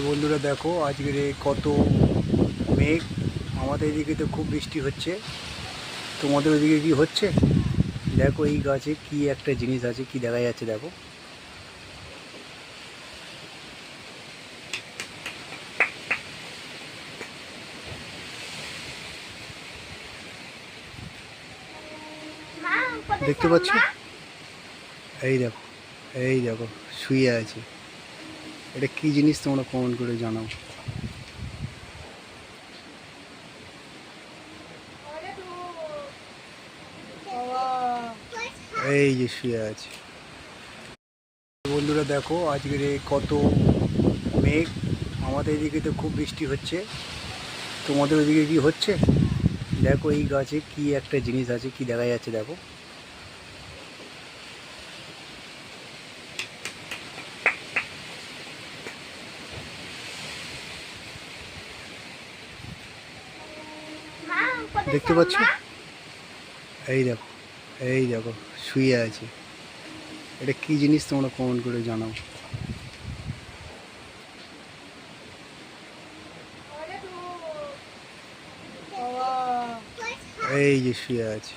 বন্ধুরা দেখো আজকের কত মেঘ। আমাদের এদিকে তো খুব বৃষ্টি হচ্ছে, তোমাদের ওদিকে কি হচ্ছে? দেখো এই গাছে কি একটা জিনিস আছে, কি দেখা যাচ্ছে দেখো। দেখতে পাচ্ছ? এই দেখো, এই দেখো শুয়ে আছে। এটা কি জিনিস তোমরা কমেন্ট করে জানাও। এই যে শুয়ে আছে। বন্ধুরা দেখো আজকের কত মেঘ। আমাদের এদিকে তো খুব বৃষ্টি হচ্ছে, তোমাদের ওদিকে কি হচ্ছে? দেখো এই গাছে কি একটা জিনিস আছে, কি দেখা যাচ্ছে দেখো। দেখতে পাচ্ছ? এই দেখো, এই দেখো শুয়ে আছে। এটা কি জিনিস তোমরা কমেন্ট করে জানাও। এই যে শুয়ে আছে।